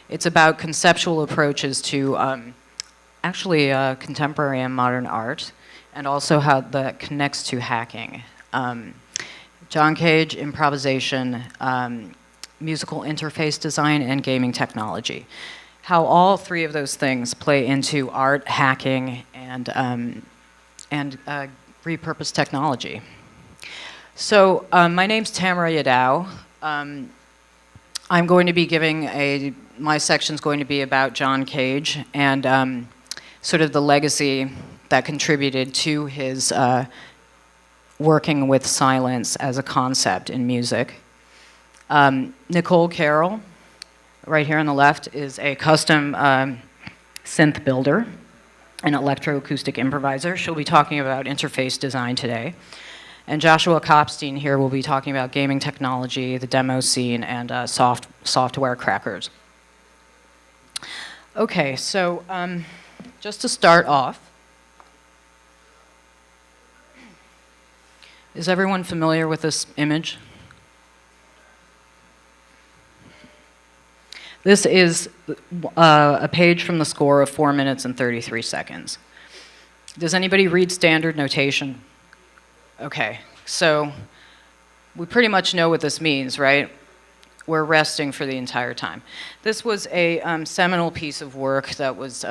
It's about conceptual approaches to contemporary and modern art, and also how that connects to hacking. John Cage, improvisation, musical interface design, and gaming technology. How all three of those things play into art, hacking, and repurposed technology. So my name's Tamara Yadao. I'm going to be giving my section's going to be about John Cage and sort of the legacy that contributed to his working with silence as a concept in music. Nicole Carroll, right here on the left, is a custom synth builder, an electroacoustic improviser. She'll be talking about interface design today. And Joshua Kopstein here will be talking about gaming technology, the demo scene, and software crackers. Okay, so just to start off, is everyone familiar with this image? This is a page from the score of 4 minutes and 33 seconds. Does anybody read standard notation? Okay, so we pretty much know what this means, right? We're resting for the entire time. This was a seminal piece of work that was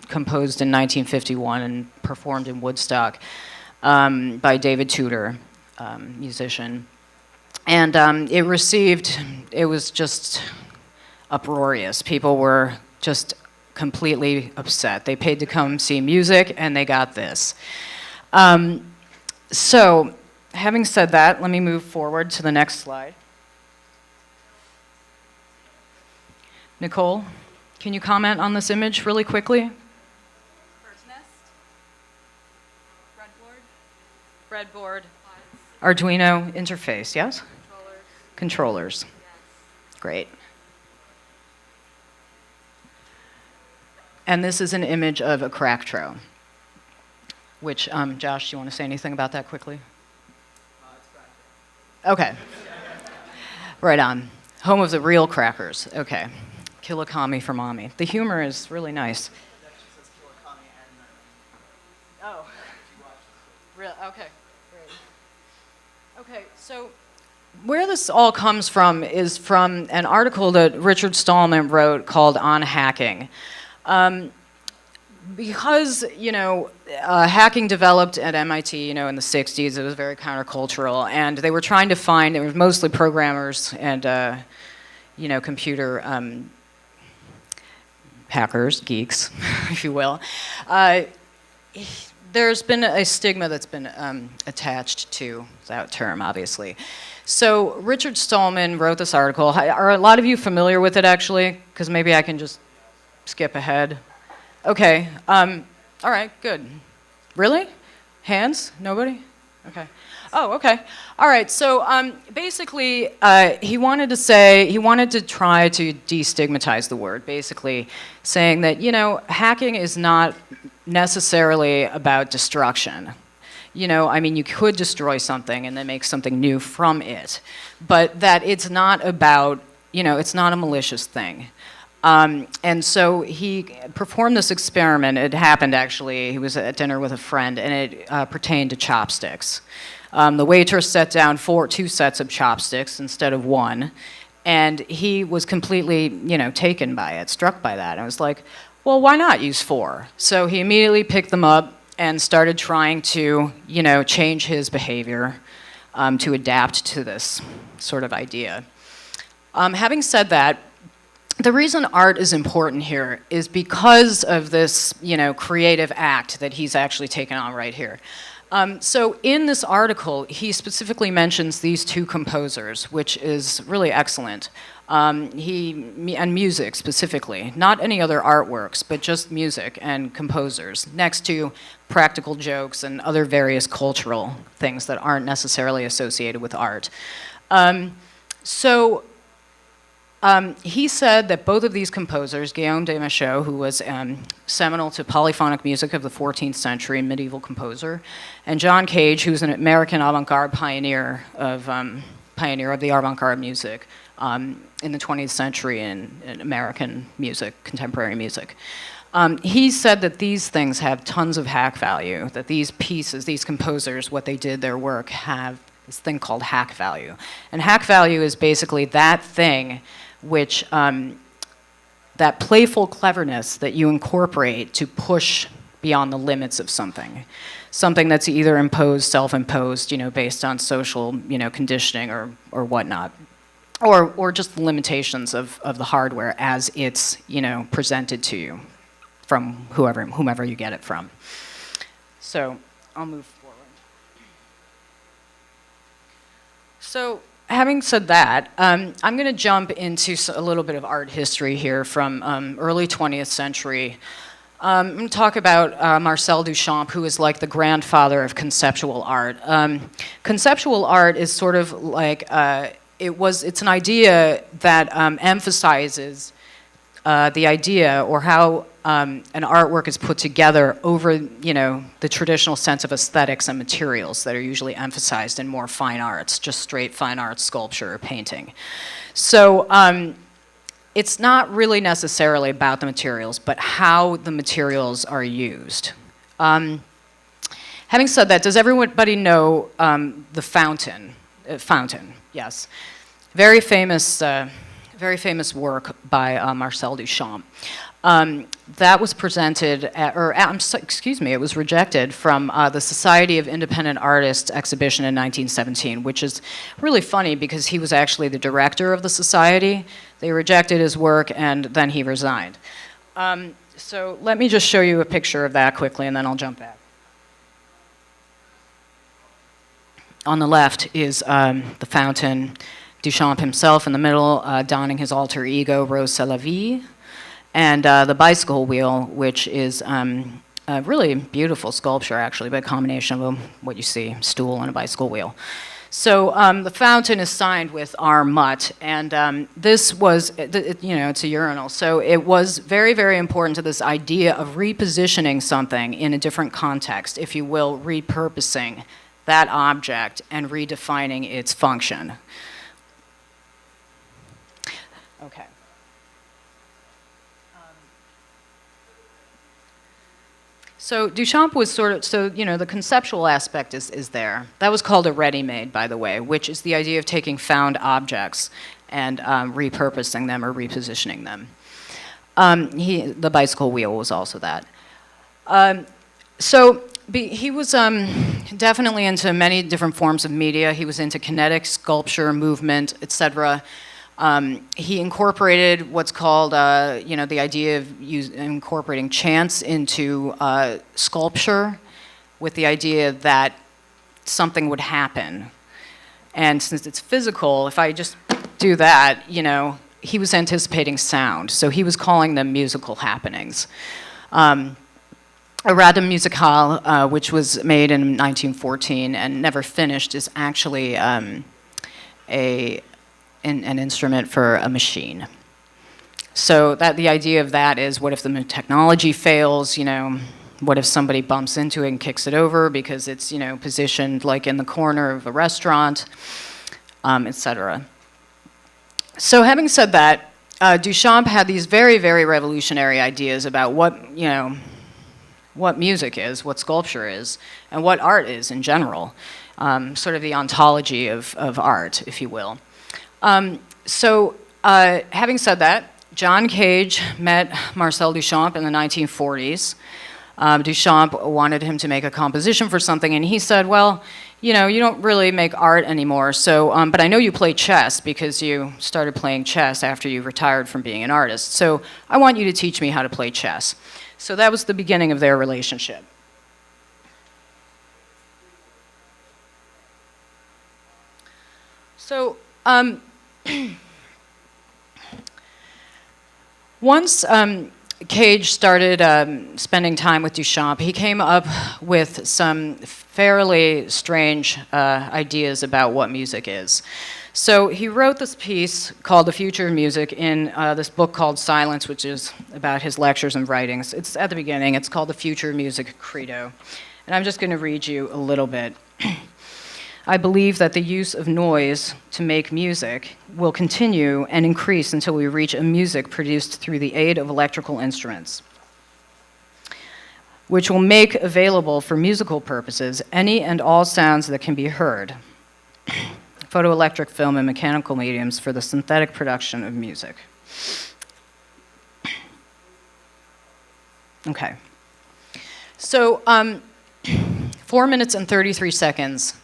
composed in 1951 and performed in Woodstock by David Tudor, musician. And it was just uproarious. People were just completely upset. They paid to come see music, and they got this. So, having said that, let me move forward to the next slide. Nicole, can you comment on this image really quickly? Bird's nest. Breadboard. Arduino interface, yes? Controllers. Yes. Great. And this is an image of a cracktro, which, Josh, do you want to say anything about that quickly? Okay. Right on. Home of the real crackers. Okay. Killikami for mommy. The humor is really nice. Oh. Real. Okay. Great. Okay. So where this all comes from is from an article that Richard Stallman wrote called On Hacking. Because, hacking developed at MIT, in the 60s, it was very countercultural, and they were trying to find, it was mostly programmers and, computer hackers, geeks, if you will. There's been a stigma that's been attached to that term, obviously. So Richard Stallman wrote this article. Are a lot of you familiar with it, actually? Because maybe I can just skip ahead. Okay, all right, good. Really? Hands? Nobody? Okay. Oh, okay. All right, so basically, he wanted to try to destigmatize the word, basically saying that, hacking is not necessarily about destruction. You could destroy something and then make something new from it, but that it's not about, it's not a malicious thing. And so he performed this experiment. It happened, actually. He was at dinner with a friend, and it pertained to chopsticks. The waiter set down two sets of chopsticks instead of one, and he was completely, taken by it, struck by that. And I was like, well, why not use 4? So he immediately picked them up and started trying to, change his behavior to adapt to this sort of idea. Having said that, the reason art is important here is because of this, creative act that he's actually taken on right here. So in this article, he specifically mentions these 2 composers, which is really excellent. And music specifically, not any other artworks, but just music and composers, next to practical jokes and other various cultural things that aren't necessarily associated with art. He said that both of these composers, Guillaume de Machaut, who was seminal to polyphonic music of the 14th century, medieval composer, and John Cage, who's an American avant-garde pioneer of the avant-garde music, in the 20th century in American music, contemporary music. He said that these things have tons of hack value, that these pieces, these composers, what they did, their work, have this thing called hack value. And hack value is basically that thing which, that playful cleverness that you incorporate to push beyond the limits of something. Something that's either imposed, self-imposed, based on social, conditioning or whatnot. Or just the limitations of the hardware as it's, presented to you from whomever you get it from. So I'll move forward. So having said that, I'm going to jump into a little bit of art history here from early 20th century. I'm going to talk about Marcel Duchamp, who is like the grandfather of conceptual art. Conceptual art is sort of like, it's an idea that emphasizes the idea or how an artwork is put together over, the traditional sense of aesthetics and materials that are usually emphasized in more fine arts, just straight fine arts, sculpture, or painting. So it's not really necessarily about the materials, but how the materials are used. Having said that, does everybody know the fountain? Fountain, yes. Very famous work by Marcel Duchamp. That was presented, it was rejected from the Society of Independent Artists exhibition in 1917, which is really funny because he was actually the director of the society. They rejected his work and then he resigned. So let me just show you a picture of that quickly and then I'll jump back. On the left is the fountain, Duchamp himself in the middle, donning his alter ego, Rose c'est la vie, and the bicycle wheel, which is a really beautiful sculpture, actually, but a combination of what you see, stool and a bicycle wheel. So the fountain is signed with R. Mutt, and this was, it's a urinal. So it was very, very important to this idea of repositioning something in a different context, if you will, repurposing that object and redefining its function. Okay. So Duchamp was the conceptual aspect is there. That was called a ready-made, by the way, which is the idea of taking found objects and repurposing them or repositioning them. The bicycle wheel was also that. He was definitely into many different forms of media. He was into kinetic sculpture, movement, etc. He incorporated what's called, the idea of incorporating chance into sculpture with the idea that something would happen. And since it's physical, if I just do that, he was anticipating sound. So he was calling them musical happenings. Errata Musicale, which was made in 1914 and never finished, is actually an instrument for a machine. So the idea of that is, what if the technology fails? What if somebody bumps into it and kicks it over because it's positioned like in the corner of a restaurant, etc. So having said that, Duchamp had these very, very revolutionary ideas about what music is, what sculpture is, and what art is in general, sort of the ontology of art, if you will. Having said that, John Cage met Marcel Duchamp in the 1940s. Duchamp wanted him to make a composition for something, and he said, well, you don't really make art anymore, but I know you play chess because you started playing chess after you retired from being an artist, so I want you to teach me how to play chess. So that was the beginning of their relationship. So once Cage started spending time with Duchamp, he came up with some fairly strange ideas about what music is. So he wrote this piece called The Future of Music in this book called Silence, which is about his lectures and writings. It's at the beginning. It's called The Future of Music Credo. And I'm just going to read you a little bit. I believe that the use of noise to make music will continue and increase until we reach a music produced through the aid of electrical instruments, which will make available for musical purposes any and all sounds that can be heard, photoelectric film and mechanical mediums for the synthetic production of music. Okay. So 4 minutes and 33 seconds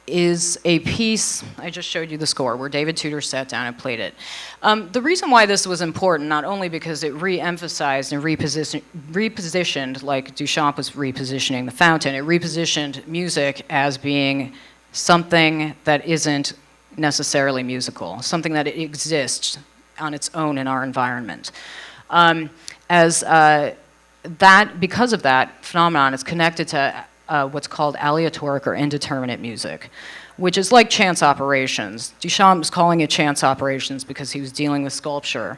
is a piece, I just showed you the score, where David Tudor sat down and played it. The reason why this was important, not only because it re-emphasized and repositioned, like Duchamp was repositioning the fountain, it repositioned music as being something that isn't necessarily musical, something that exists on its own in our environment. Because of that phenomenon, it's connected to what's called aleatoric or indeterminate music, which is like chance operations. Duchamp was calling it chance operations because he was dealing with sculpture,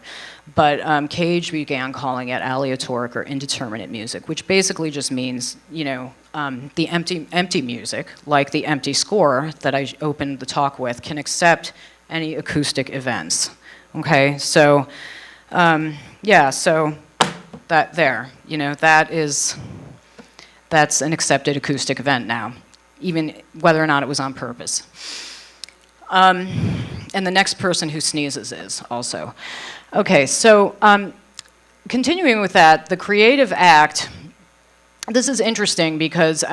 but Cage began calling it aleatoric or indeterminate music, which basically just means, the empty music, like the empty score that I opened the talk with, can accept any acoustic events. Okay, so so that there, that's an accepted acoustic event now, even whether or not it was on purpose. And the next person who sneezes is also. Okay, so continuing with that, the creative act, this is interesting because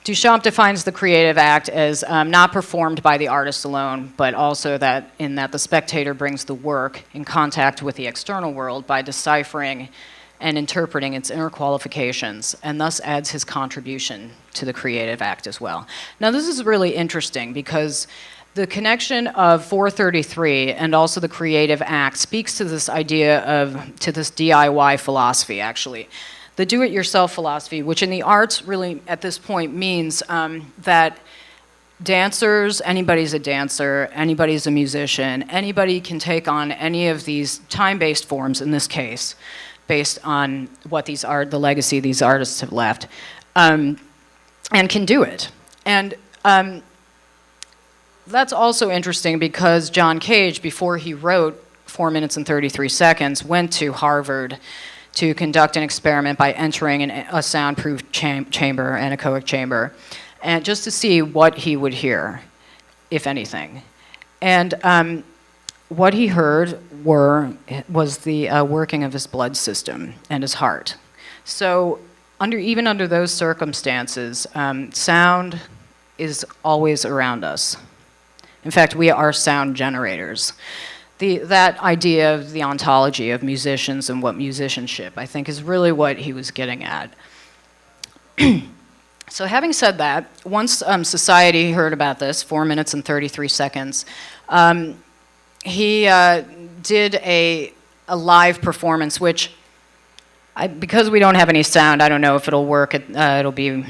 Duchamp defines the creative act as not performed by the artist alone, but also that the spectator brings the work in contact with the external world by deciphering and interpreting its inner qualifications, and thus adds his contribution to the creative act as well. Now, this is really interesting because the connection of 433 and also the creative act speaks to this idea to this DIY philosophy, actually. The do-it-yourself philosophy, which in the arts really at this point means that dancers, anybody's a dancer, anybody's a musician, anybody can take on any of these time-based forms in this case, based on what the legacy these artists have left, and can do it. And that's also interesting because John Cage, before he wrote 4 minutes and 33 seconds, went to Harvard to conduct an experiment by entering a soundproof chamber, an anechoic chamber, and just to see what he would hear, if anything. And what he heard was the working of his blood system and his heart. So even under those circumstances, sound is always around us. In fact, we are sound generators. That idea of the ontology of musicians and what musicianship, I think, is really what he was getting at. So having said that, once society heard about this, 4 minutes and 33 seconds, he did a live performance, which, because we don't have any sound, I don't know if it'll work. It'll be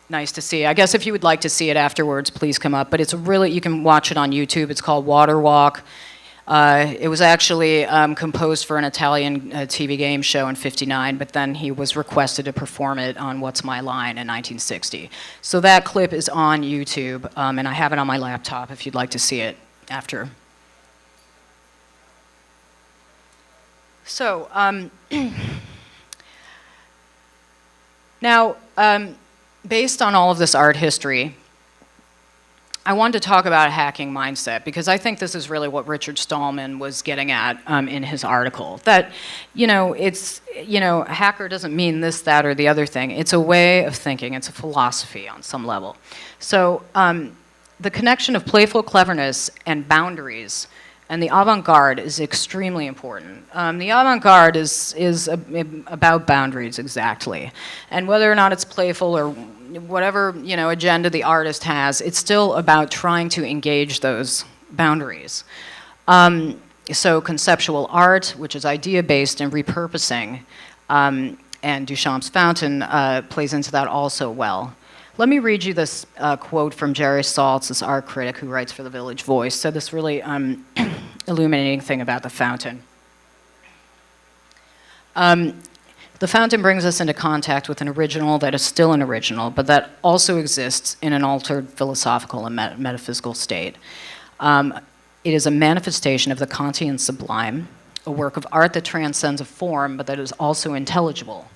nice to see. I guess if you would like to see it afterwards, please come up. But you can watch it on YouTube. It's called Water Walk. It was actually composed for an Italian TV game show in '59, but then he was requested to perform it on What's My Line in 1960. So that clip is on YouTube, and I have it on my laptop if you'd like to see it after. So, now, based on all of this art history, I wanted to talk about a hacking mindset because I think this is really what Richard Stallman was getting at in his article. That, hacker doesn't mean this, that, or the other thing. It's a way of thinking. It's a philosophy on some level. So the connection of playful cleverness and boundaries and the avant-garde is extremely important. The avant-garde is about boundaries, exactly. And whether or not it's playful or whatever agenda the artist has, it's still about trying to engage those boundaries. So conceptual art, which is idea-based and repurposing, and Duchamp's fountain plays into that also well. Let me read you this quote from Jerry Saltz, this art critic who writes for the Village Voice, said this really illuminating thing about the fountain. The fountain brings us into contact with an original that is still an original, but that also exists in an altered philosophical and metaphysical state. It is a manifestation of the Kantian sublime, a work of art that transcends a form, but that is also intelligible,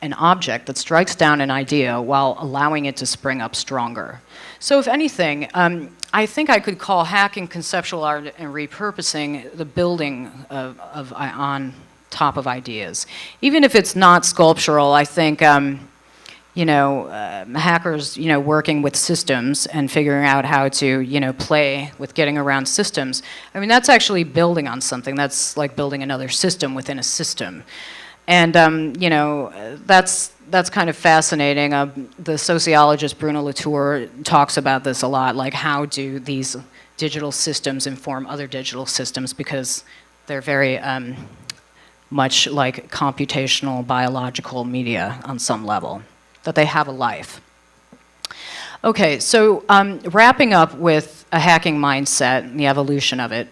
an object that strikes down an idea while allowing it to spring up stronger. So if anything, I think I could call hacking conceptual art and repurposing the building on top of ideas. Even if it's not sculptural, I think hackers, working with systems and figuring out how to, play with getting around systems. I mean, that's actually building on something. That's like building another system within a system. And, that's kind of fascinating. The sociologist Bruno Latour talks about this a lot, like how do these digital systems inform other digital systems, because they're very much like computational biological media on some level, that they have a life. Okay, so wrapping up with a hacking mindset and the evolution of it,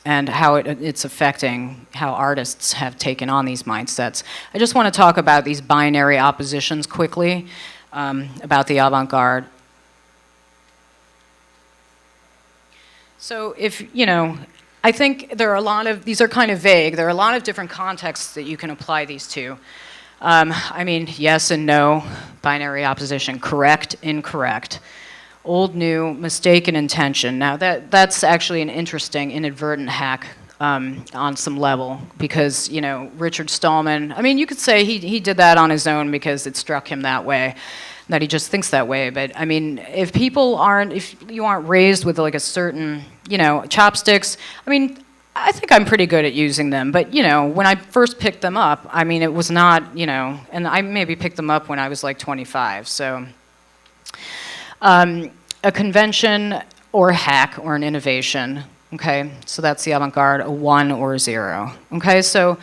and how it's affecting how artists have taken on these mindsets. I just want to talk about these binary oppositions quickly, about the avant-garde. So if, I think there are these are kind of vague. There are a lot of different contexts that you can apply these to. I mean, yes and no, binary opposition, correct, incorrect. Old, new, mistaken intention. Now that's actually an interesting inadvertent hack on some level, because Richard Stallman. I mean, you could say he did that on his own because it struck him that way, that he just thinks that way. But I mean, if you aren't raised with like a certain chopsticks. I mean, I think I'm pretty good at using them. But when I first picked them up, I mean, it was not and I maybe picked them up when I was like 25. So. A convention or hack or an innovation, okay? So that's the avant-garde, a 1 or a 0, okay? So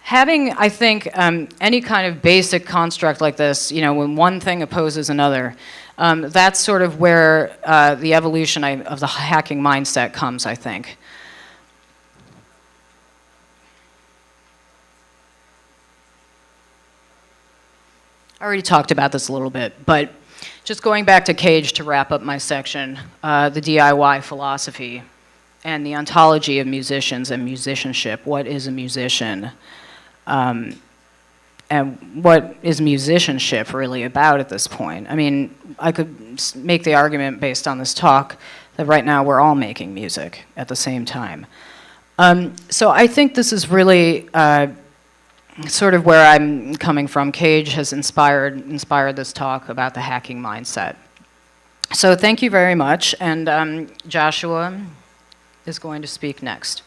having, I think, any kind of basic construct like this, when one thing opposes another, that's sort of where the evolution of the hacking mindset comes, I think. I already talked about this a little bit, but just going back to Cage to wrap up my section, the DIY philosophy and the ontology of musicians and musicianship. What is a musician? And what is musicianship really about at this point? I mean, I could make the argument based on this talk that right now we're all making music at the same time. So I think this is really sort of where I'm coming from. Cage has inspired this talk about the hacking mindset. So thank you very much, and Joshua is going to speak next.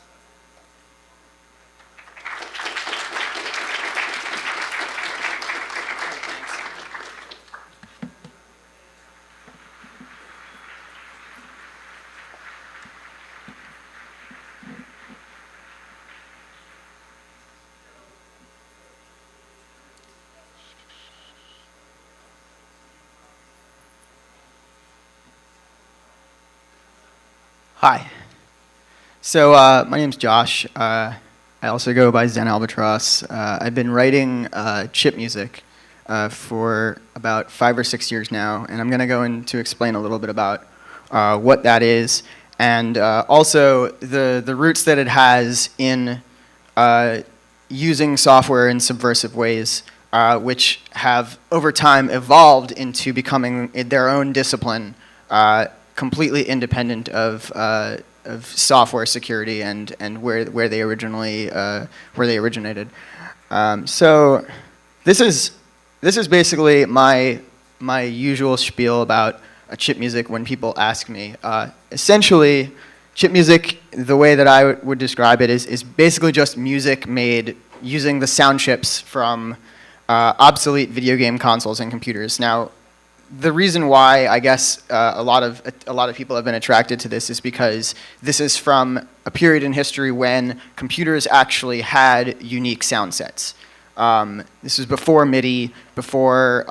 Hi. So my name's Josh. I also go by Zen Albatross. I've been writing chip music for about 5 or 6 years now, and I'm going to go in to explain a little bit about what that is, and also the roots that it has in using software in subversive ways, which have over time evolved into becoming their own discipline, completely independent of software security and where they originated. So this is basically my usual spiel about chip music when people ask me. Essentially, chip music, the way that I would describe it, is basically just music made using the sound chips from obsolete video game consoles and computers. Now, the reason why I guess a lot of people have been attracted to this is because this is from a period in history when computers actually had unique sound sets. This was before MIDI, before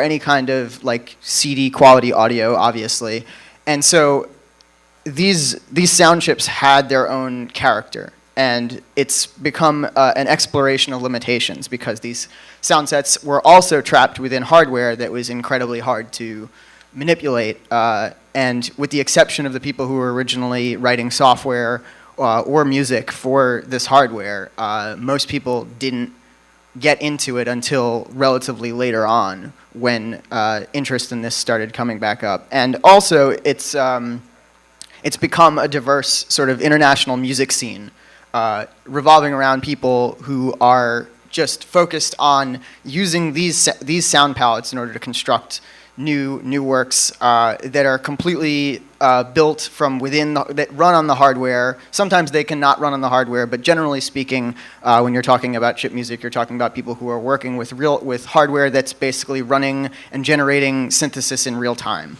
any kind of like CD quality audio, obviously, and so these sound chips had their own character. and it's become an exploration of limitations because these sound sets were also trapped within hardware that was incredibly hard to manipulate. And with the exception of the people who were originally writing software or music for this hardware, most people didn't get into it until relatively later on when interest in this started coming back up. And also, it's become a diverse sort of international music scene revolving around people who are just focused on using these sound palettes in order to construct new works that are completely built from within, that run on the hardware. Sometimes they cannot run on the hardware, but generally speaking, when you're talking about chip music, you're talking about people who are working with hardware that's basically running and generating synthesis in real time.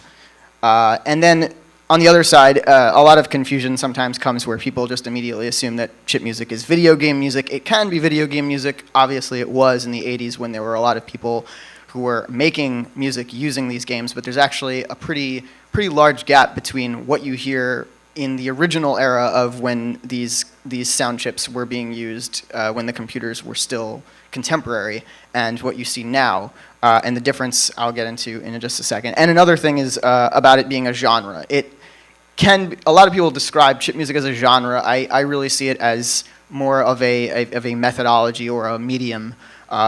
And then on the other side, a lot of confusion sometimes comes where people just immediately assume that chip music is video game music. It can be video game music. Obviously, it was in the 80s when there were a lot of people who were making music using these games, but there's actually a pretty large gap between what you hear in the original era of when these sound chips were being used, when the computers were still contemporary, and what you see now. And the difference I'll get into in just a second. And another thing is about it being a genre. A lot of people describe chip music as a genre. I really see it as more of a methodology or a medium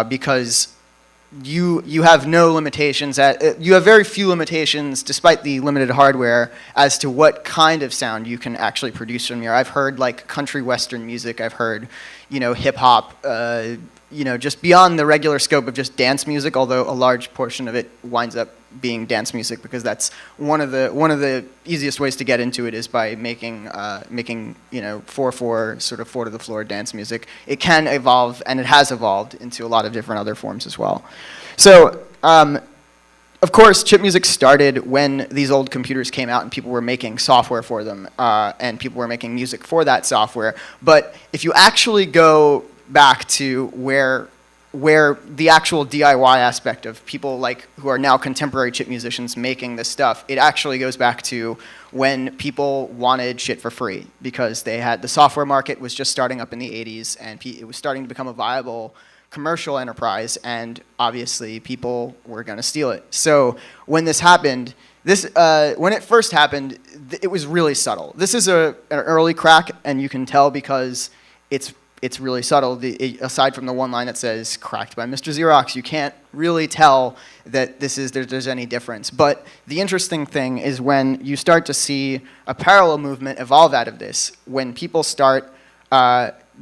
because you have no limitations. You have very few limitations, despite the limited hardware, as to what kind of sound you can actually produce from here. I've heard like country western music. I've heard, hip hop. Just beyond the regular scope of just dance music. Although a large portion of it winds up being dance music because that's one of the easiest ways to get into it is by making 4/4 sort of 4 to the floor dance music. It can evolve, and it has evolved into a lot of different other forms as well. So of course, chip music started when these old computers came out and people were making software for them, and people were making music for that software. But if you actually go back to where the actual DIY aspect of people like who are now contemporary chip musicians making this stuff, it actually goes back to when people wanted shit for free because the software market was just starting up in the 80s and it was starting to become a viable commercial enterprise, and obviously people were going to steal it. So when this happened, when it first happened, it was really subtle. This is an early crack, and you can tell because it's really subtle. Aside from the one line that says "cracked by Mr. Xerox," you can't really tell that there's any difference. But the interesting thing is when you start to see a parallel movement evolve out of this, when people start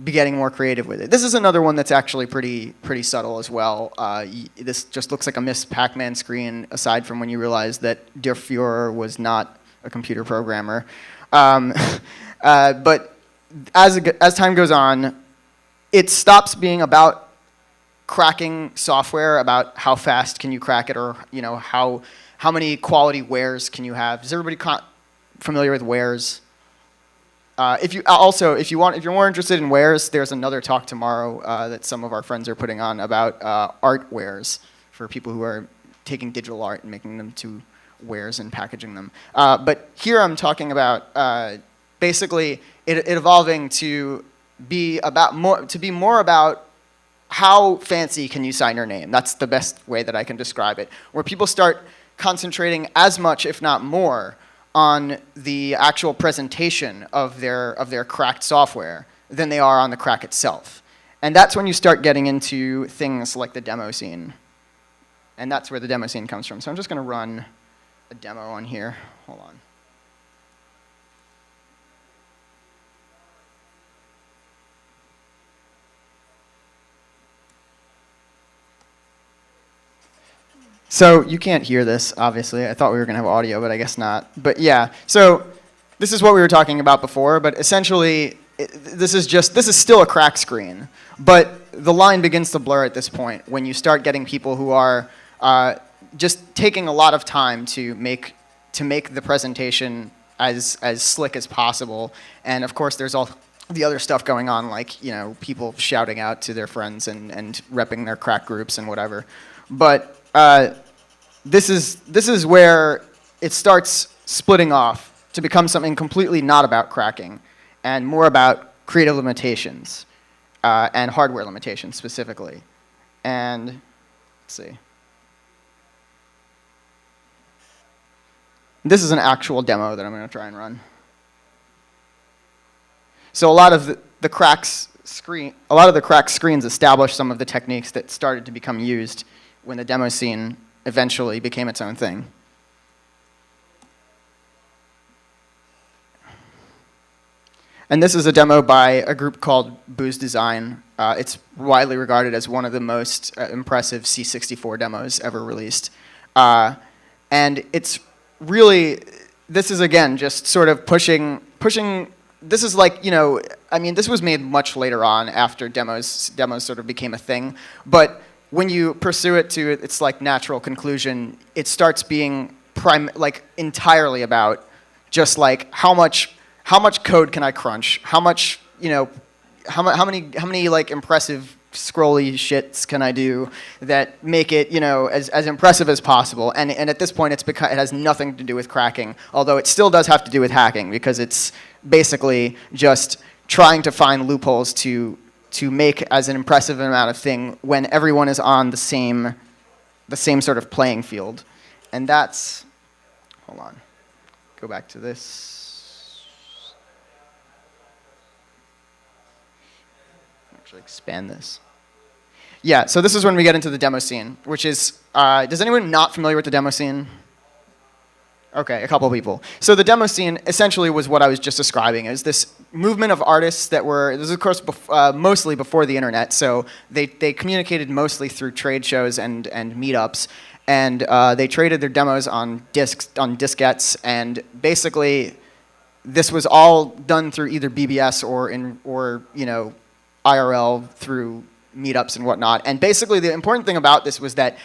getting more creative with it. This is another one that's actually pretty subtle as well. This just looks like a Miss Pac-Man screen, aside from when you realize that Der Fuhrer was not a computer programmer. But as time goes on, it stops being about cracking software, about how fast can you crack it, or how many quality wares can you have. Is everybody familiar with wares? If you're more interested in wares, there's another talk tomorrow that some of our friends are putting on about art wares for people who are taking digital art and making them to wares and packaging them. But here I'm talking about basically it evolving to be more about how fancy can you sign your name. That's the best way that I can describe it. Where people start concentrating as much, if not more, on the actual presentation of their cracked software than they are on the crack itself. And that's when you start getting into things like the demo scene. And that's where the demo scene comes from. So I'm just going to run a demo on here. Hold on. So you can't hear this, obviously. I thought we were going to have audio, but I guess not. But yeah, so this is what we were talking about before, but essentially this is still a crack screen. But the line begins to blur at this point when you start getting people who are just taking a lot of time to make the presentation as slick as possible. And of course, there's all the other stuff going on, like people shouting out to their friends and repping their crack groups and whatever. But this is where it starts splitting off to become something completely not about cracking and more about creative limitations and hardware limitations specifically. And let's see. This is an actual demo that I'm going to try and run. So a lot of the cracked screens established some of the techniques that started to become used when the demo scene eventually became its own thing. And this is a demo by a group called Booz Design. It's widely regarded as one of the most impressive C64 demos ever released. And it's really, this is again just sort of pushing, this is like, you know, I mean, this was made much later on after demos sort of became a thing. But when you pursue it to its like natural conclusion, it starts being entirely about just like how much code can I crunch? How much, you know, how many like impressive scrolly shits can I do that make it, you know, as impressive as possible? And at this point, it has nothing to do with cracking, although it still does have to do with hacking because it's basically just trying to find loopholes to make as an impressive amount of thing when everyone is on the same sort of playing field. And that's, hold on, go back to this. Expand this. Yeah, so this is when we get into the demo scene, which is, does anyone not familiar with the demo scene? Okay, a couple of people. So the demo scene essentially was what I was just describing. It was this movement of artists that were, this is of course mostly before the internet, so they communicated mostly through trade shows and meetups, and they traded their demos on diskettes, and basically this was all done through either BBS or you know, IRL through meetups and whatnot. And basically the important thing about this was that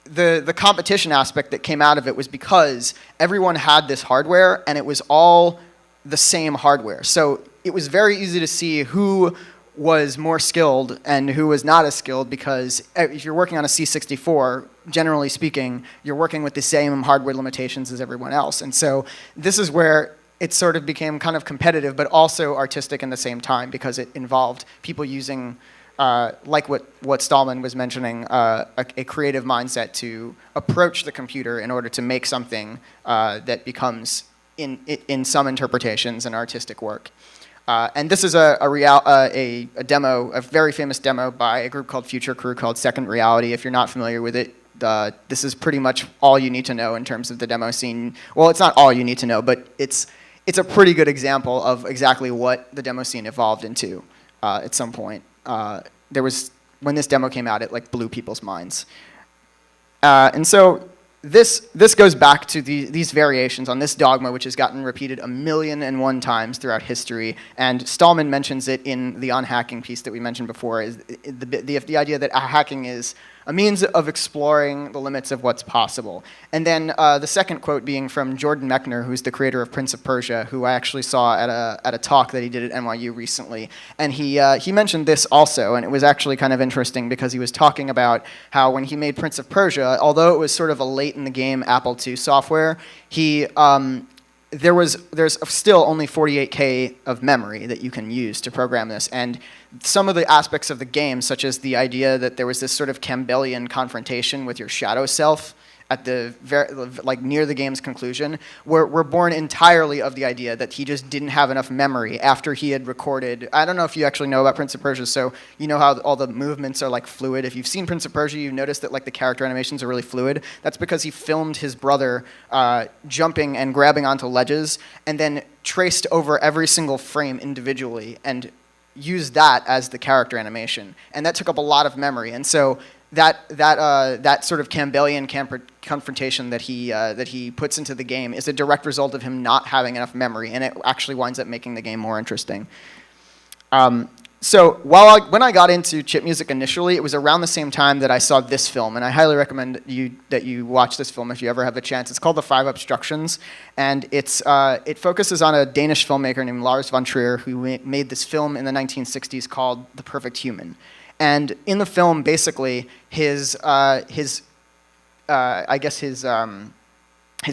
the competition aspect that came out of it was because everyone had this hardware and it was all the same hardware. So it was very easy to see who was more skilled and who was not as skilled, because if you're working on a C64, generally speaking, you're working with the same hardware limitations as everyone else. And so this is where it sort of became kind of competitive, but also artistic in the same time, because it involved people using, like what Stallman was mentioning, a creative mindset to approach the computer in order to make something that becomes, in some interpretations, an artistic work. And this is a demo, a very famous demo by a group called Future Crew called Second Reality. If you're not familiar with it, this is pretty much all you need to know in terms of the demo scene. Well, it's not all you need to know, but it's a pretty good example of exactly what the demo scene evolved into at some point. When this demo came out, it like blew people's minds. And so this goes back to these variations on this dogma, which has gotten repeated 1,000,001 times throughout history. And Stallman mentions it in the unhacking piece that we mentioned before, is the idea that hacking is a means of exploring the limits of what's possible. And then the second quote being from Jordan Mechner, who's the creator of Prince of Persia, who I actually saw at a talk that he did at NYU recently. And he mentioned this also, and it was actually kind of interesting because he was talking about how when he made Prince of Persia, although it was sort of a late in the game Apple II software, there's still only 48K of memory that you can use to program this. And some of the aspects of the game, such as the idea that there was this sort of Campbellian confrontation with your shadow self at the near the game's conclusion, were born entirely of the idea that he just didn't have enough memory after he had recorded. I don't know if you actually know about Prince of Persia, so you know how all the movements are like fluid. If you've seen Prince of Persia, you've noticed that like the character animations are really fluid. That's because he filmed his brother jumping and grabbing onto ledges, and then traced over every single frame individually and used that as the character animation. And that took up a lot of memory. And so that sort of Campbellian confrontation that he puts into the game is a direct result of him not having enough memory, and it actually winds up making the game more interesting. So when I got into chip music initially, it was around the same time that I saw this film, and I highly recommend that you watch this film if you ever have a chance. It's called The Five Obstructions, and it focuses on a Danish filmmaker named Lars von Trier who made this film in the 1960s called The Perfect Human. And in the film, basically, his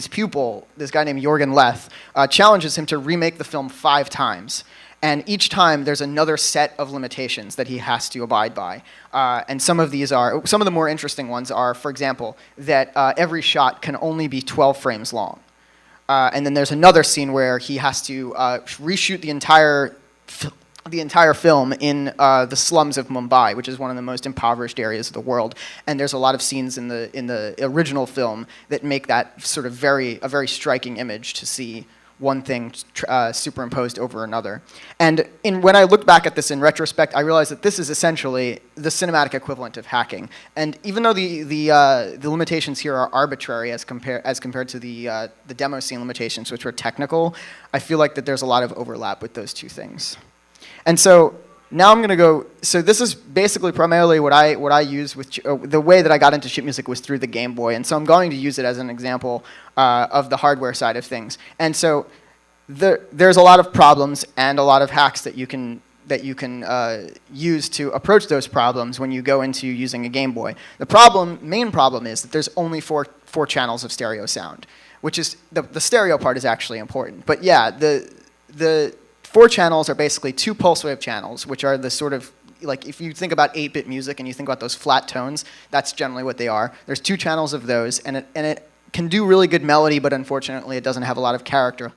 pupil, this guy named Jorgen Leth, challenges him to remake the film 5 times. And each time there's another set of limitations that he has to abide by. And some of the more interesting ones are, for example, that every shot can only be 12 frames long. And then there's another scene where he has to reshoot the entire film in the slums of Mumbai, which is one of the most impoverished areas of the world. And there's a lot of scenes in the original film that make that sort of a very striking image to see one thing superimposed over another. And when I look back at this in retrospect, I realized that this is essentially the cinematic equivalent of hacking. And even though the limitations here are arbitrary as compared to the demo scene limitations, which were technical, I feel like that there's a lot of overlap with those two things. And so now I'm going to go. So this is basically primarily what I use with the way that I got into chip music was through the Game Boy, and so I'm going to use it as an example of the hardware side of things. And so there's a lot of problems and a lot of hacks that you can use to approach those problems when you go into using a Game Boy. The main problem is that there's only four channels of stereo sound, which is the stereo part is actually important. But yeah, the 4 channels are basically 2 pulse wave channels, which are the sort of, like if you think about 8-bit music and you think about those flat tones, that's generally what they are. There's 2 channels of those, and it can do really good melody, but unfortunately it doesn't have a lot of character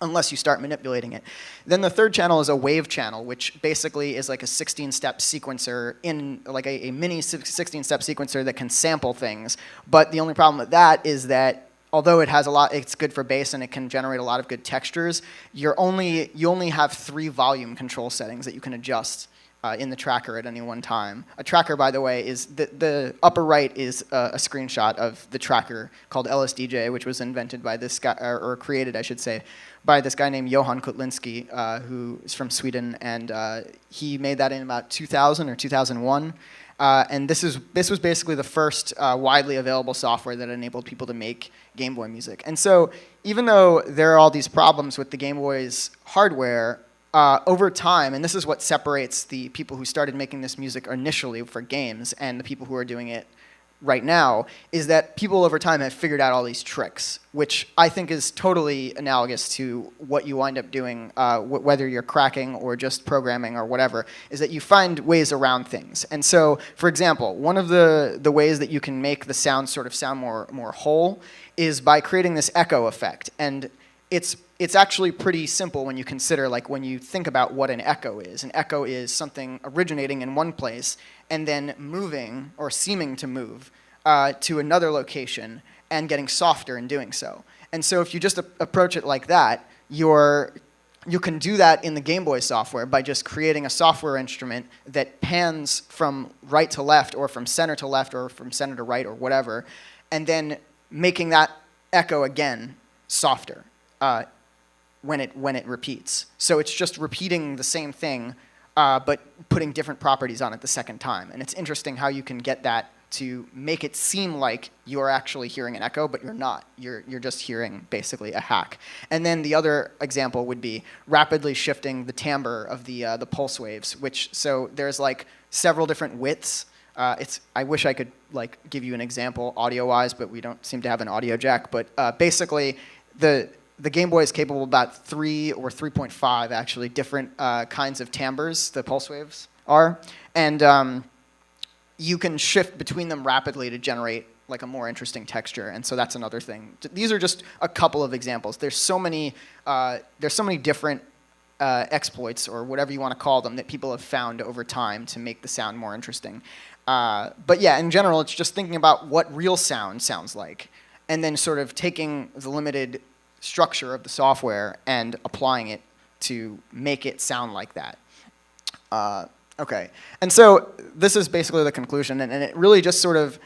unless you start manipulating it. Then the 3rd channel is a wave channel, which basically is like a 16-step sequencer like a mini 16-step sequencer that can sample things. But the only problem with that is that although it's good for bass and it can generate a lot of good textures, you only have 3 volume control settings that you can adjust in the tracker at any one time. A tracker, by the way, is the upper right is a screenshot of the tracker called LSDJ, which was invented by this guy, or created, I should say, by this guy named Johan Kutlinski, who is from Sweden, and he made that in about 2000 or 2001. And this was basically the first widely available software that enabled people to make Game Boy music. And so even though there are all these problems with the Game Boy's hardware, over time, and this is what separates the people who started making this music initially for games and the people who are doing it right now, is that people over time have figured out all these tricks, which I think is totally analogous to what you wind up doing, whether you're cracking or just programming or whatever, is that you find ways around things. And so, for example, one of the ways that you can make the sound sort of sound more whole is by creating this echo effect. And it's actually pretty simple when you consider, like, when you think about what an echo is. An echo is something originating in one place and then moving, or seeming to move, to another location and getting softer in doing so. And so if you just approach it like that, you can do that in the Game Boy software by just creating a software instrument that pans from right to left, or from center to left, or from center to right, or whatever, and then making that echo again softer when it repeats. So it's just repeating the same thing, but putting different properties on it the second time. And it's interesting how you can get that to make it seem like you're actually hearing an echo, but you're not. You're just hearing basically a hack. And then the other example would be rapidly shifting the timbre of the pulse waves, so there's like several different widths. I wish I could like give you an example audio-wise, but we don't seem to have an audio jack. But basically, the Game Boy is capable of about 3 or 3.5 actually different kinds of timbres the pulse waves are, and you can shift between them rapidly to generate like a more interesting texture, and so that's another thing. These are just a couple of examples. There's so many different exploits, or whatever you want to call them, that people have found over time to make the sound more interesting. But yeah, in general, it's just thinking about what real sound sounds like, and then sort of taking the limited structure of the software and applying it to make it sound like that. Okay, and so this is basically the conclusion, and it really just sort of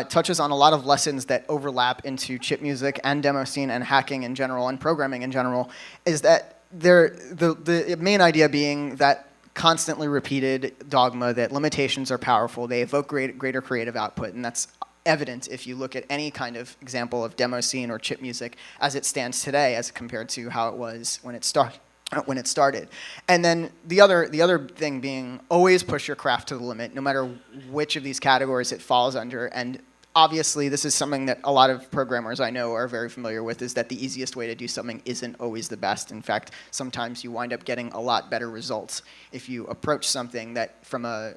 touches on a lot of lessons that overlap into chip music and demo scene and hacking in general and programming in general, is that the main idea being that constantly repeated dogma that limitations are powerful, they evoke greater creative output, and that's evident if you look at any kind of example of demo scene or chip music as it stands today as compared to how it was when it started. And then the other thing being, always push your craft to the limit, no matter which of these categories it falls under, and obviously, this is something that a lot of programmers I know are very familiar with, is that the easiest way to do something isn't always the best. In fact, sometimes you wind up getting a lot better results if you approach something that from a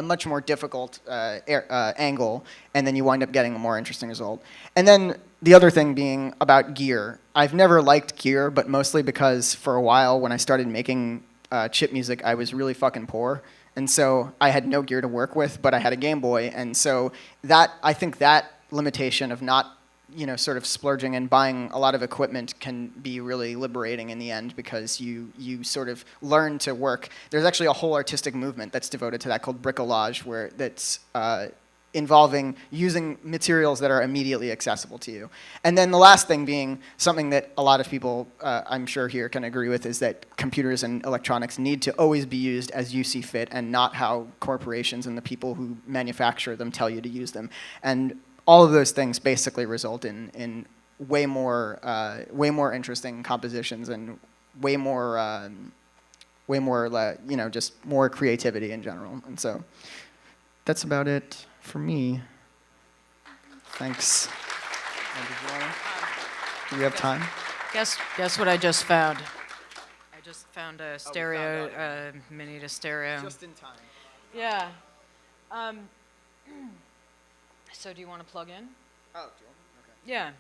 much more difficult angle, and then you wind up getting a more interesting result. And then the other thing being about gear. I've never liked gear, but mostly because for a while when I started making chip music, I was really fucking poor. And so I had no gear to work with, but I had a Game Boy. And so I think that limitation of not, sort of splurging and buying a lot of equipment can be really liberating in the end, because you sort of learn to work. There's actually a whole artistic movement that's devoted to that called bricolage, that's involving using materials that are immediately accessible to you. And then the last thing being something that a lot of people, I'm sure here, can agree with, is that computers and electronics need to always be used as you see fit, and not how corporations and the people who manufacture them tell you to use them. And all of those things basically result in way more interesting compositions, and way more just more creativity in general. And so that's about it for me. Thanks. Do we have time? Guess what I just found? I just found a stereo, mini to stereo. Just in time. Yeah. So do you want to plug in? Oh, do you? Okay.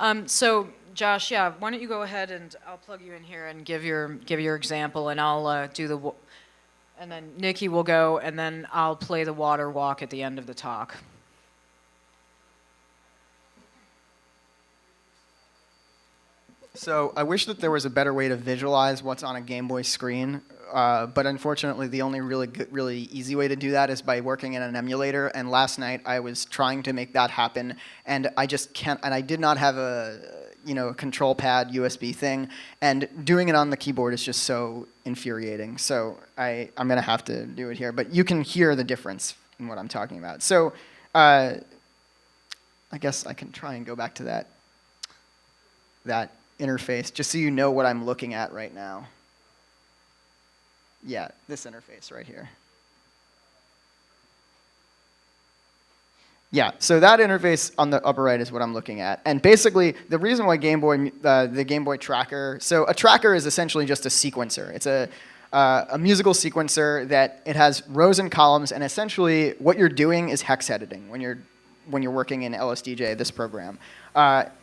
Yeah. So Josh, yeah, why don't you go ahead and I'll plug you in here and give your example, and I'll do and then Nikki will go, and then I'll play the water walk at the end of the talk. So I wish that there was a better way to visualize what's on a Game Boy screen, but unfortunately the only really easy way to do that is by working in an emulator. And last night I was trying to make that happen, and I just can't. And I did not have a control pad USB thing, and doing it on the keyboard is just so infuriating. So I'm gonna have to do it here, but you can hear the difference in what I'm talking about. So I guess I can try and go back to that interface, just so you know what I'm looking at right now. Yeah, this interface right here. Yeah, so that interface on the upper right is what I'm looking at. And basically, the reason why the Game Boy tracker, so a tracker is essentially just a sequencer. It's a musical sequencer that it has rows and columns, and essentially what you're doing is hex editing when you're working in LSDJ, this program.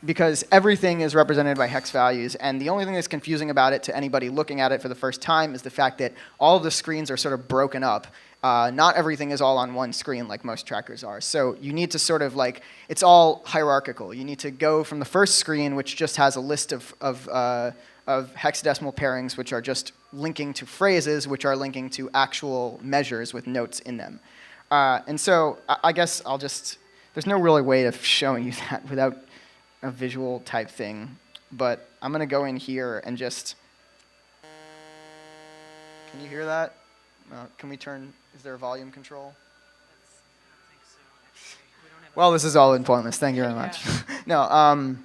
Because everything is represented by hex values, and the only thing that's confusing about it to anybody looking at it for the first time is the fact that all of the screens are sort of broken up. Not everything is all on one screen like most trackers are. So you need to sort of it's all hierarchical. You need to go from the first screen, which just has a list of hexadecimal pairings, which are just linking to phrases, which are linking to actual measures with notes in them. And so I guess there's no really way of showing you that without a visual type thing, but I'm gonna go in here and just, can you hear that? Can we turn, is there a volume control? I don't think so, actually. We don't have Well, this is all in pointless, thank you very much. Yeah. No,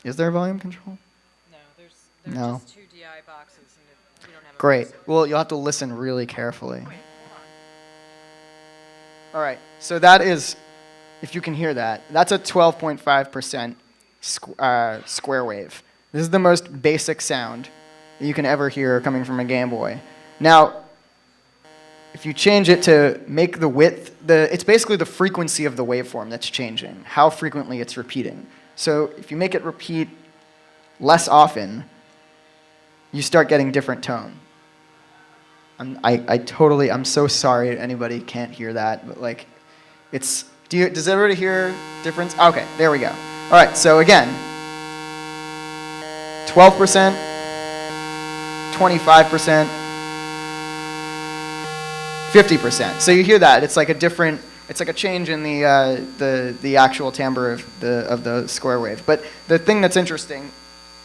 is there a volume control? No, there's No. just two DI boxes, and we don't have a Great, voice. well, you'll have to listen really carefully. Wait, hold on. All right, so that is, if you can hear that, that's a 12.5% square wave. This is the most basic sound that you can ever hear coming from a Game Boy. Now, if you change it to make the width, it's basically the frequency of the waveform that's changing, how frequently it's repeating. So if you make it repeat less often, you start getting different tone. I'm so sorry anybody can't hear that, but does everybody hear difference? Okay, there we go. All right, so again, 12%, 25%, 50%. So you hear that? It's like a change in the actual timbre of the square wave. But the thing that's interesting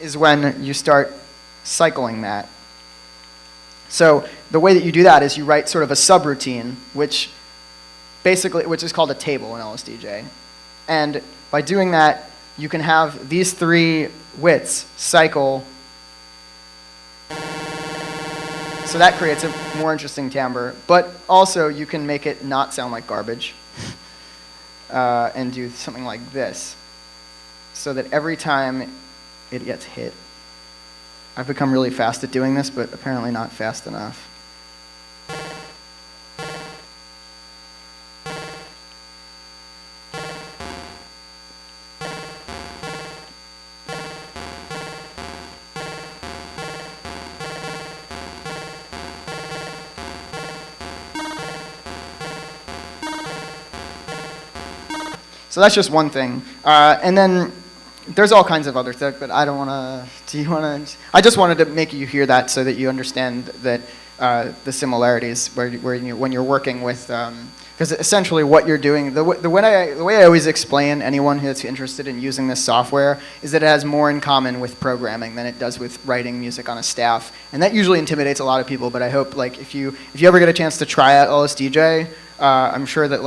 is when you start cycling that. So the way that you do that is you write sort of a subroutine, which is called a table in LSDJ. And by doing that, you can have these three widths cycle. So that creates a more interesting timbre, but also you can make it not sound like garbage. and do something like this, so that every time it gets hit, I've become really fast at doing this, but apparently not fast enough. So that's just one thing. And then there's all kinds of other stuff, but I don't want to, do you want to? I just wanted to make you hear that so that you understand that the similarities when you're working with, because essentially what you're doing, the way I always explain anyone who's interested in using this software is that it has more in common with programming than it does with writing music on a staff. And that usually intimidates a lot of people, but I hope like if you ever get a chance to try out LSDJ, I'm sure that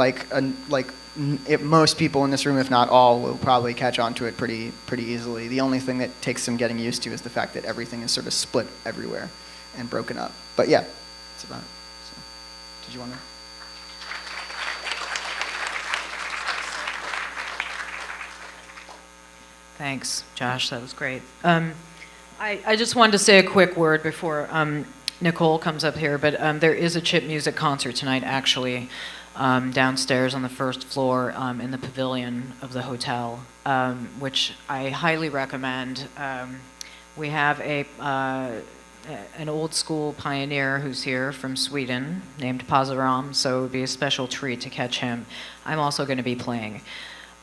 most people in this room, if not all, will probably catch on to it pretty easily. The only thing that takes some getting used to is the fact that everything is sort of split everywhere and broken up. But yeah, that's about it. So, did you want to? Thanks, Josh. That was great. I just wanted to say a quick word before Nicole comes up here, but there is a chip music concert tonight, actually, downstairs on the first floor in the pavilion of the hotel, which I highly recommend. We have an old school pioneer who's here from Sweden named Pazaram, so it would be a special treat to catch him. I'm also going to be playing.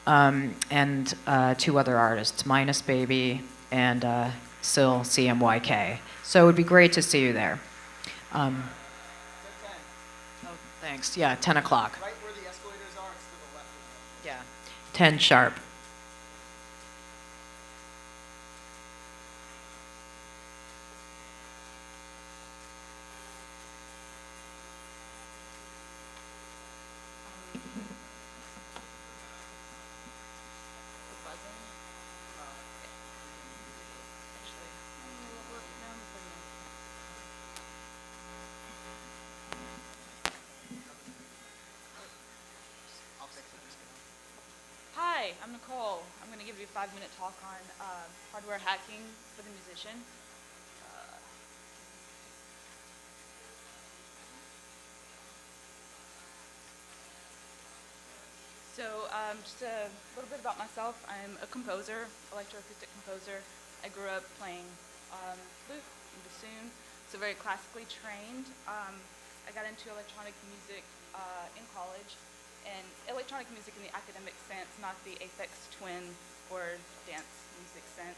And two other artists, Minus Baby and Sil CMYK. So it would be great to see you there. Oh, thanks. Yeah, 10 o'clock. Right where the escalators are, it's to the left of them. Yeah, 10 sharp. Hi, I'm Nicole. I'm going to give you a 5-minute talk on hardware hacking for the musician. Just a little bit about myself. I'm a composer, electroacoustic composer. I grew up playing flute and bassoon, so very classically trained. I got into electronic music in college, and electronic music in the academic sense, not the Aphex Twin or dance music sense.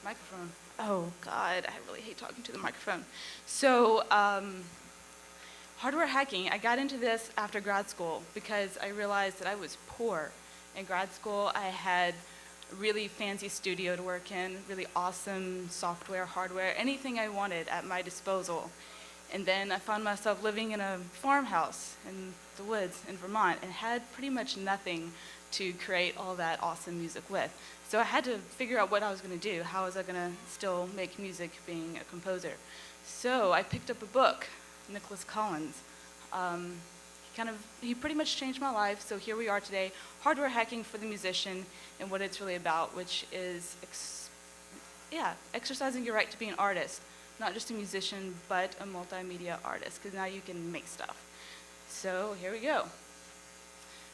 Microphone. Oh, God, I really hate talking to the microphone. So, hardware hacking, I got into this after grad school because I realized that I was poor. In grad school, I had a really fancy studio to work in, really awesome software, hardware, anything I wanted at my disposal. And then I found myself living in a farmhouse in the woods in Vermont and had pretty much nothing to create all that awesome music with. So I had to figure out what I was going to do. How was I going to still make music being a composer? So I picked up a book, Nicholas Collins. He pretty much changed my life. So here we are today, hardware hacking for the musician and what it's really about, which is exercising your right to be an artist. Not just a musician, but a multimedia artist, because now you can make stuff. So here we go.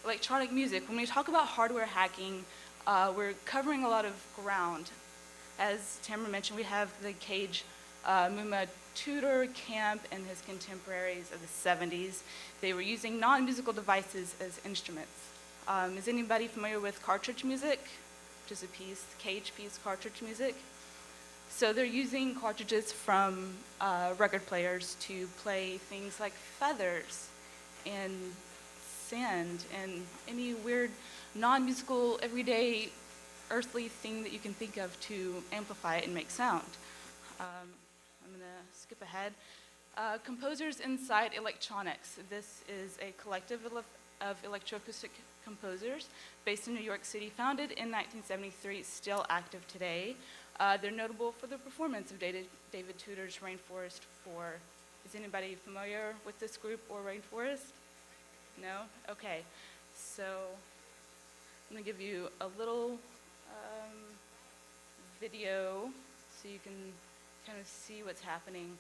Electronic music. When we talk about hardware hacking, we're covering a lot of ground. As Tamara mentioned, we have the Cage Muma Tudor Camp and his contemporaries of the 70s. They were using non-musical devices as instruments. Is anybody familiar with cartridge music? Which is a piece, Cage piece, cartridge music. So they're using cartridges from record players to play things like feathers and sand and any weird non-musical, everyday, earthly thing that you can think of to amplify it and make sound. I'm going to skip ahead. Composers inside electronics. This is a collective of electroacoustic composers based in New York City, founded in 1973, still active today. They're notable for the performance of David Tudor's Rainforest 4. Is anybody familiar with this group or Rainforest? No? Okay. So I'm going to give you a little video so you can kind of see what's happening,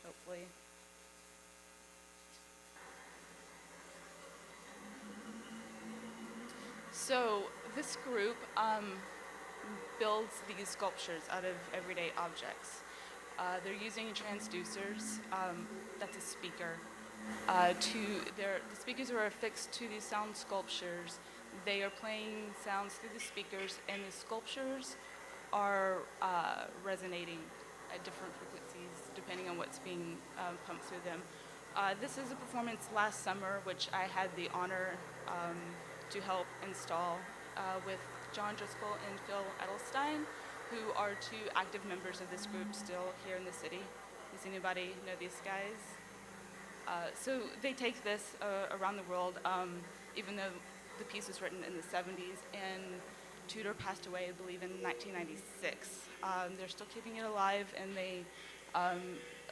hopefully. So this group builds these sculptures out of everyday objects. They're using transducers, that's a speaker. The speakers are affixed to these sound sculptures. They are playing sounds through the speakers, and the sculptures are resonating at different frequencies depending on what's being pumped through them. This is a performance last summer, which I had the honor to help install with John Driscoll and Phil Edelstein, who are two active members of this group still here in the city. Does anybody know these guys? So they take this around the world, even though the piece was written in the 70s, and Tudor passed away, I believe, in 1996. They're still keeping it alive, and they,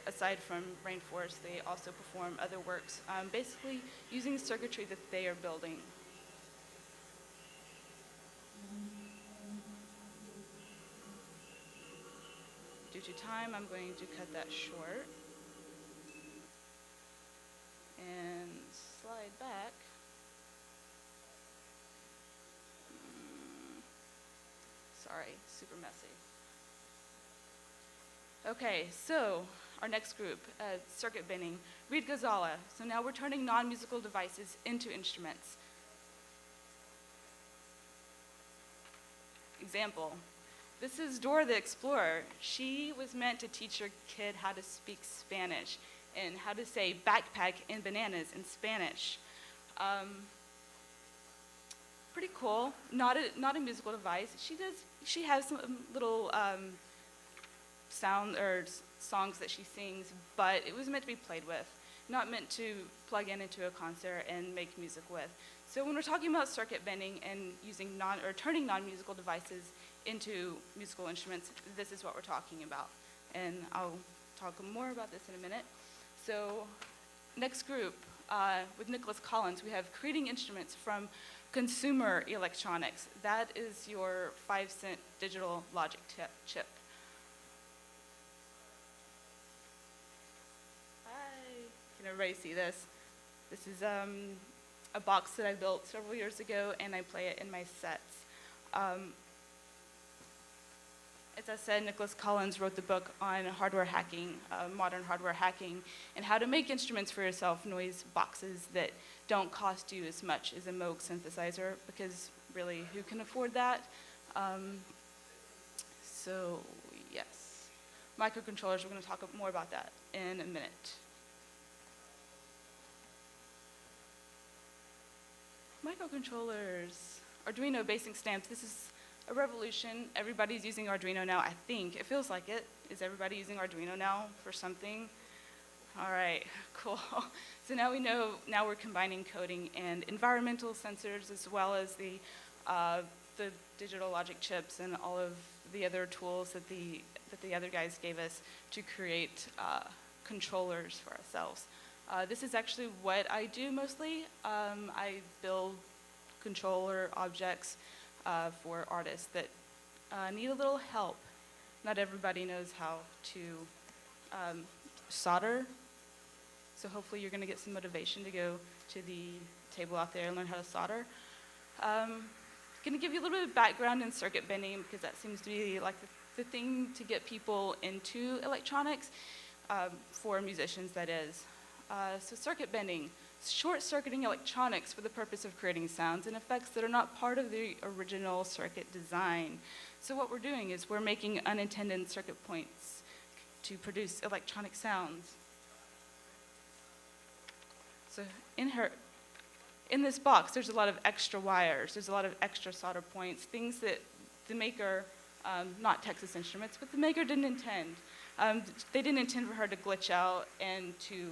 aside from Rainforest, they also perform other works, basically using circuitry that they are building. Due to time, I'm going to cut that short. And slide back. Sorry, super messy. Okay, so our next group, circuit bending. Read Ghazala. So now we're turning non-musical devices into instruments. Example. This is Dora the Explorer. She was meant to teach her kid how to speak Spanish and how to say backpack and bananas in Spanish. Pretty cool. Not a musical device. She has some little sound or songs that she sings, but it was meant to be played with, not meant to plug into a concert and make music with. So when we're talking about circuit bending and using turning non-musical devices into musical instruments, this is what we're talking about. And I'll talk more about this in a minute. So next group, with Nicholas Collins, we have creating instruments from consumer electronics. That is your 5-cent digital logic chip. Hi, can everybody see this? This is a box that I built several years ago, and I play it in my sets. As I said, Nicholas Collins wrote the book on hardware hacking, modern hardware hacking, and how to make instruments for yourself, noise boxes that don't cost you as much as a Moog synthesizer, because really, who can afford that? So yes, microcontrollers, we're going to talk more about that in a minute. Microcontrollers, Arduino basing stamps. This is a revolution. Everybody's using Arduino now, I think. It feels like it. Is everybody using Arduino now for something? All right, cool. So now we know, now we're combining coding and environmental sensors, as well as the digital logic chips and all of the other tools that the other guys gave us to create controllers for ourselves. This is actually what I do mostly. I build controller objects for artists that need a little help. Not everybody knows how to solder, so hopefully you're going to get some motivation to go to the table out there and learn how to solder. I'm going to give you a little bit of background in circuit bending, because that seems to be like the thing to get people into electronics, for musicians, that is. So circuit bending, short-circuiting electronics for the purpose of creating sounds and effects that are not part of the original circuit design. So what we're doing is we're making unintended circuit points to produce electronic sounds. So in this box, there's a lot of extra wires, there's a lot of extra solder points, things that the maker, not Texas Instruments, but the maker didn't intend. They didn't intend for her to glitch out and to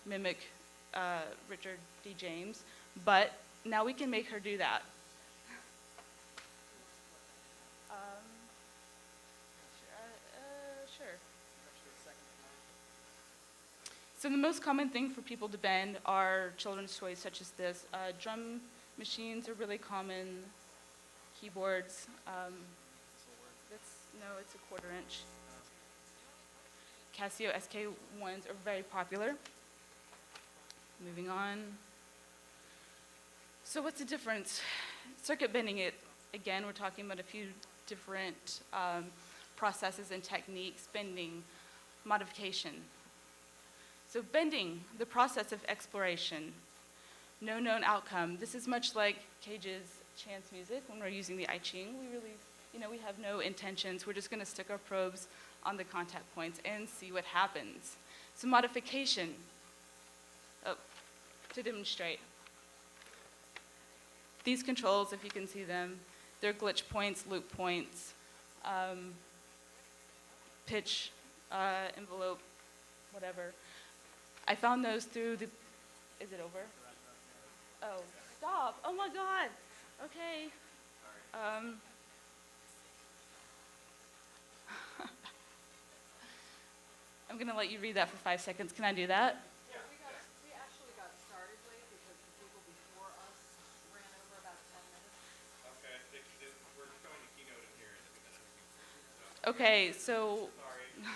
mimic Richard D. James, but now we can make her do that. Sure. So the most common thing for people to bend are children's toys such as this. Drum machines are really common. Keyboards. It's a 1/4 inch. Casio SK1s are very popular. Moving on. So what's the difference? Circuit bending, again, we're talking about a few different processes and techniques. Bending, modification. So bending, the process of exploration. No known outcome. This is much like Cage's chance music. When we're using the I Ching, we have no intentions. We're just going to stick our probes on the contact points and see what happens. So modification, to demonstrate. These controls, if you can see them, they're glitch points, loop points, pitch, envelope, whatever. I found those through the, is it over? Oh, stop, oh my God, okay. I'm gonna let you read that for 5 seconds. Can I do that? Yeah, we actually got started late because the people before us ran over about 10 minutes. Okay, we're showing the keynote in here. Okay, so, Sorry.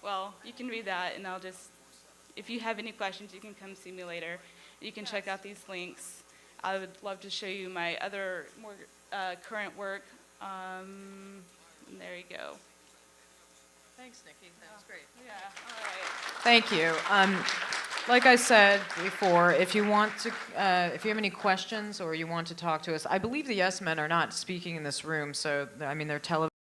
well, you can read that, and I'll just, if you have any questions, you can come see me later. You can check out these links. I would love to show you my other more current work. There you go. Thanks, Nikki. That was great. Yeah, all right. Thank you. Like I said before, if you have any questions or you want to talk to us, I believe the Yes Men are not speaking in this room, so they're televised.